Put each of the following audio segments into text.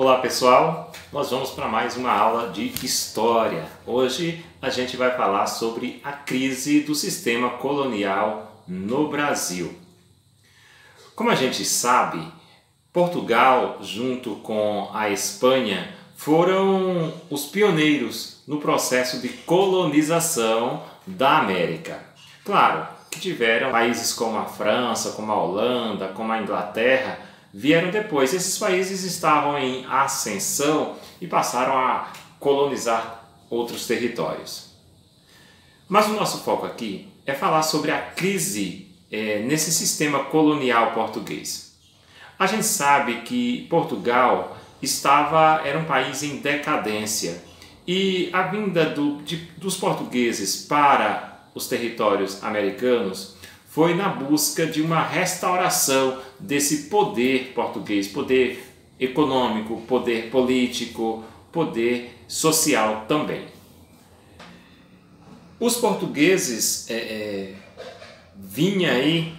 Olá pessoal, nós vamos para mais uma aula de História. Hoje a gente vai falar sobre a crise do sistema colonial no Brasil. Como a gente sabe, Portugal junto com a Espanha foram os pioneiros no processo de colonização da América. Claro que tiveram países como a França, como a Holanda, como a Inglaterra, vieram depois. Esses países estavam em ascensão e passaram a colonizar outros territórios. Mas o nosso foco aqui é falar sobre a crise nesse sistema colonial português. A gente sabe que Portugal era um país em decadência e a vinda dos portugueses para os territórios americanos foi na busca de uma restauração desse poder português, poder econômico, poder político, poder social também. Os portugueses vinham aí,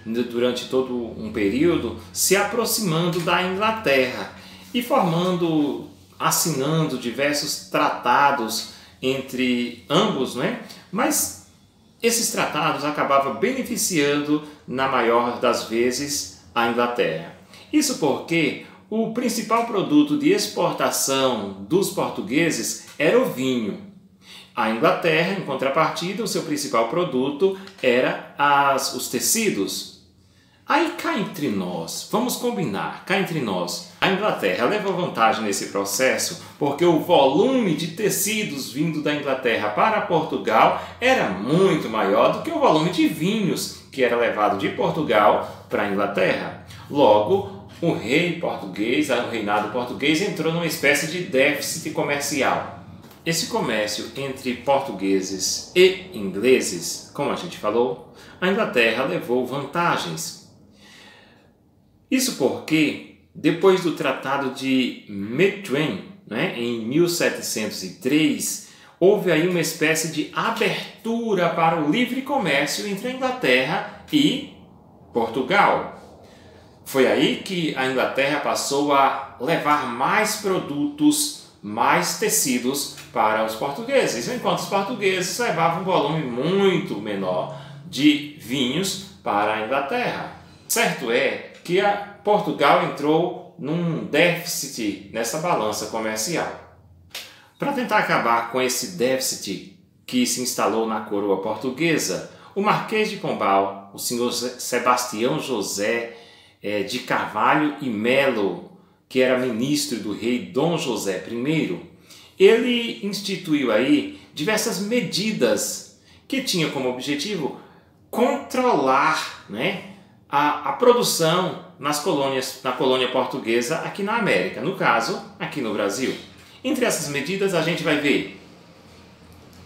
durante todo um período, se aproximando da Inglaterra e assinando diversos tratados entre ambos, não é? Mas esses tratados acabavam beneficiando, na maior das vezes, a Inglaterra. Isso porque o principal produto de exportação dos portugueses era o vinho. A Inglaterra, em contrapartida, o seu principal produto era os tecidos. Aí cá entre nós, vamos combinar, cá entre nós, a Inglaterra levou vantagem nesse processo porque o volume de tecidos vindo da Inglaterra para Portugal era muito maior do que o volume de vinhos que era levado de Portugal para a Inglaterra. Logo, o reinado português entrou numa espécie de déficit comercial. Esse comércio entre portugueses e ingleses, como a gente falou, a Inglaterra levou vantagens. Isso porque, depois do Tratado de Methuen, em 1703, houve aí uma espécie de abertura para o livre comércio entre a Inglaterra e Portugal. Foi aí que a Inglaterra passou a levar mais produtos, mais tecidos para os portugueses, enquanto os portugueses levavam um volume muito menor de vinhos para a Inglaterra. Certo é que Portugal entrou num déficit nessa balança comercial. Para tentar acabar com esse déficit que se instalou na coroa portuguesa, o Marquês de Pombal, o senhor Sebastião José de Carvalho e Melo, que era ministro do rei Dom José I, ele instituiu aí diversas medidas que tinham como objetivo controlar, a produção na colônia portuguesa aqui na América, no caso, aqui no Brasil. Entre essas medidas a gente vai ver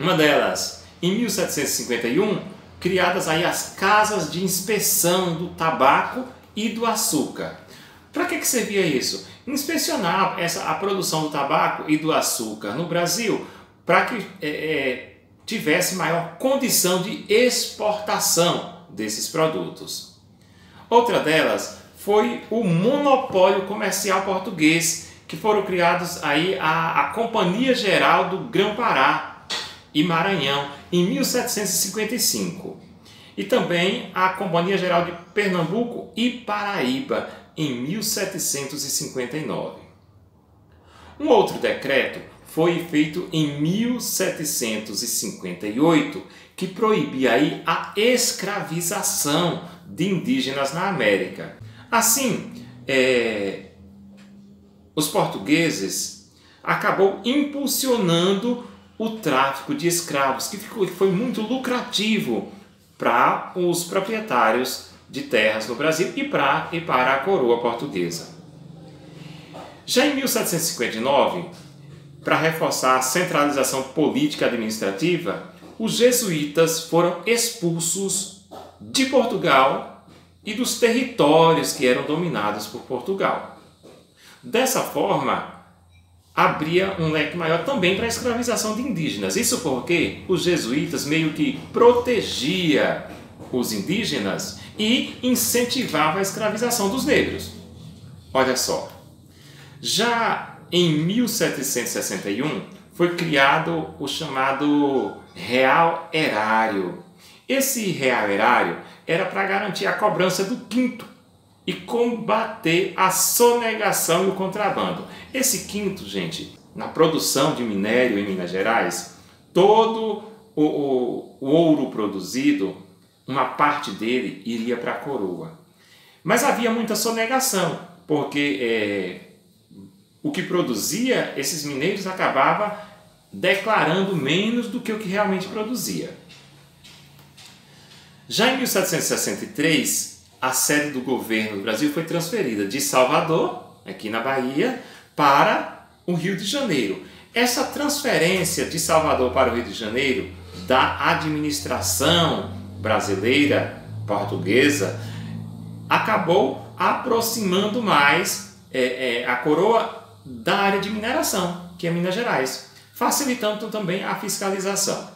uma delas, em 1751, criadas aí as casas de inspeção do tabaco e do açúcar. Para que servia isso? Inspecionar a produção do tabaco e do açúcar no Brasil, para que tivesse maior condição de exportação desses produtos. Outra delas foi o monopólio comercial português, que foram criados aí a Companhia Geral do Grão-Pará e Maranhão em 1755 e também a Companhia Geral de Pernambuco e Paraíba em 1759. Um outro decreto foi feito em 1758 que proibia aí a escravização de indígenas na América. Assim, os portugueses acabou impulsionando o tráfico de escravos, que foi muito lucrativo para os proprietários de terras no Brasil e para a coroa portuguesa. Já em 1759, para reforçar a centralização política e administrativa, os jesuítas foram expulsos de Portugal e dos territórios que eram dominados por Portugal. Dessa forma, abria um leque maior também para a escravização de indígenas. Isso porque os jesuítas meio que protegiam os indígenas e incentivava a escravização dos negros. Olha só, Já em 1761 foi criado o chamado Real Erário. Esse Real Erário era para garantir a cobrança do quinto e combater a sonegação e o contrabando. Esse quinto, gente, na produção de minério em Minas Gerais, todo o ouro produzido, uma parte dele iria para a coroa. Mas havia muita sonegação, porque o que produzia, esses mineiros acabava declarando menos do que o que realmente produzia. Já em 1763, a sede do governo do Brasil foi transferida de Salvador, aqui na Bahia, para o Rio de Janeiro. Essa transferência de Salvador para o Rio de Janeiro da administração brasileira, portuguesa, acabou aproximando mais a coroa da área de mineração, que é Minas Gerais, facilitando também a fiscalização.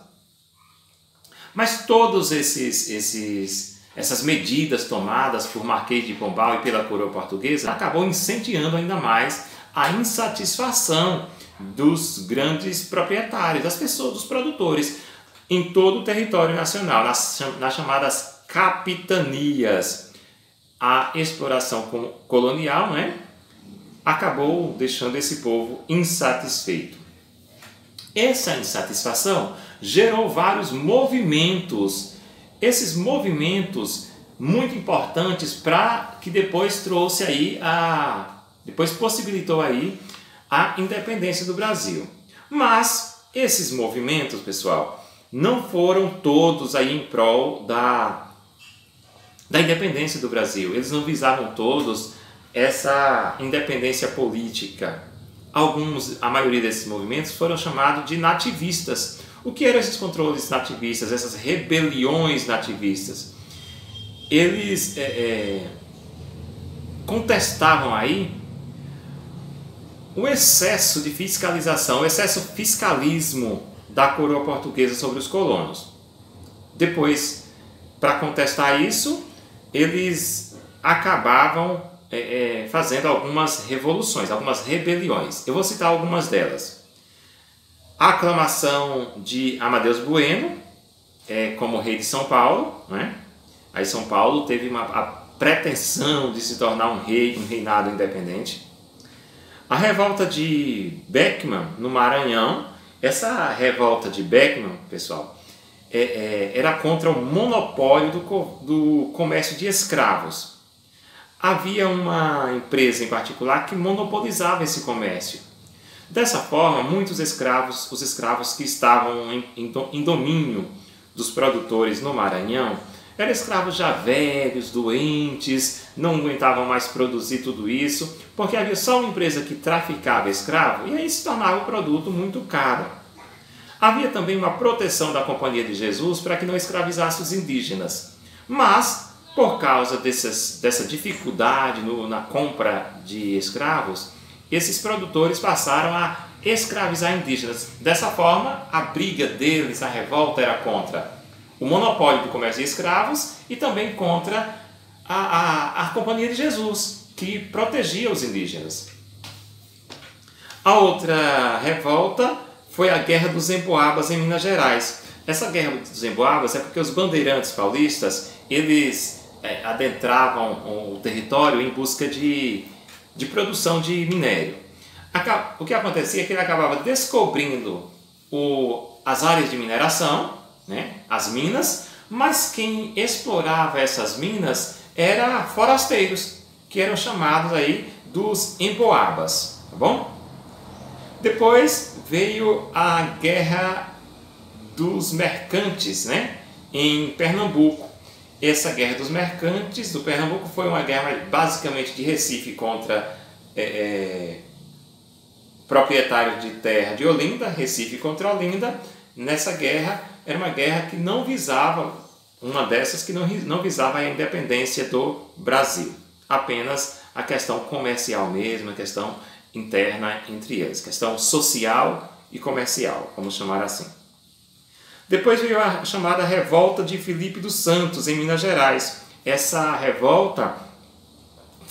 Mas todas essas medidas tomadas por Marquês de Pombal e pela coroa portuguesa acabou incentivando ainda mais a insatisfação dos grandes proprietários, das pessoas, dos produtores, em todo o território nacional, nas chamadas capitanias. A exploração colonial, acabou deixando esse povo insatisfeito. Essa insatisfação gerou vários movimentos. Esses movimentos muito importantes para que depois trouxe aí depois possibilitou aí a independência do Brasil. Mas esses movimentos, pessoal, não foram todos aí em prol da independência do Brasil. Eles não visavam todos essa independência política. A maioria desses movimentos foram chamados de nativistas. O que eram esses controles nativistas, essas rebeliões nativistas? Eles contestavam aí o excesso de fiscalização, o excesso fiscalismo da coroa portuguesa sobre os colonos. Depois, para contestar isso, eles acabavam fazendo algumas revoluções, algumas rebeliões. Eu vou citar algumas delas. A aclamação de Amadeu Bueno como rei de São Paulo, Aí São Paulo teve a pretensão de se tornar um reinado independente. A revolta de Beckman no Maranhão. Essa revolta de Beckman, pessoal, era contra o monopólio do comércio de escravos. Havia uma empresa em particular que monopolizava esse comércio. Dessa forma, os escravos que estavam em domínio dos produtores no Maranhão, eram escravos já velhos, doentes, não aguentavam mais produzir tudo isso, porque havia só uma empresa que traficava escravo e aí se tornava o produto muito caro. Havia também uma proteção da Companhia de Jesus para que não escravizasse os indígenas. Mas, por causa dessa dificuldade na compra de escravos, esses produtores passaram a escravizar indígenas. Dessa forma, a briga deles, a revolta, era contra o monopólio do comércio de escravos e também contra a Companhia de Jesus, que protegia os indígenas. A outra revolta foi a Guerra dos Emboabas em Minas Gerais. Essa Guerra dos Emboabas é porque os bandeirantes paulistas, eles adentravam o território em busca de produção de minério. O que acontecia é que ele acabava descobrindo as áreas de mineração, as minas, mas quem explorava essas minas eram forasteiros, que eram chamados aí dos Emboabas, tá bom? Depois veio a Guerra dos Mercantes, em Pernambuco. Essa Guerra dos Mercantes do Pernambuco foi uma guerra basicamente de Recife contra proprietários de terra de Olinda, Recife contra Olinda. Nessa guerra, era uma guerra que não visava, uma dessas que não visava a independência do Brasil, apenas a questão comercial mesmo, a questão interna entre eles, questão social e comercial, vamos chamar assim. Depois veio a chamada Revolta de Filipe dos Santos, em Minas Gerais. Essa revolta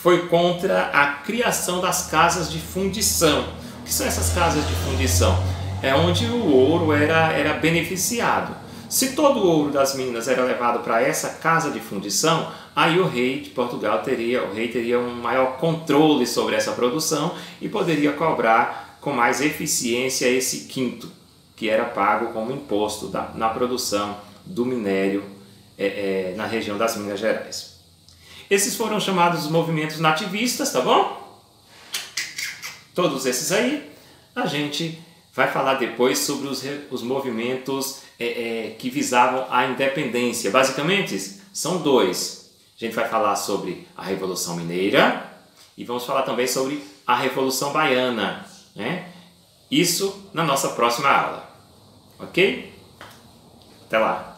foi contra a criação das casas de fundição. O que são essas casas de fundição? É onde o ouro era beneficiado. Se todo o ouro das minas era levado para essa casa de fundição, aí o rei de Portugal teria um maior controle sobre essa produção e poderia cobrar com mais eficiência esse quinto, que era pago como imposto na produção do minério na região das Minas Gerais. Esses foram chamados movimentos nativistas, tá bom? Todos esses aí, a gente vai falar depois sobre os movimentos que visavam a independência. Basicamente, são dois. A gente vai falar sobre a Revolução Mineira e vamos falar também sobre a Revolução Baiana, né? Isso na nossa próxima aula. Ok? Até lá!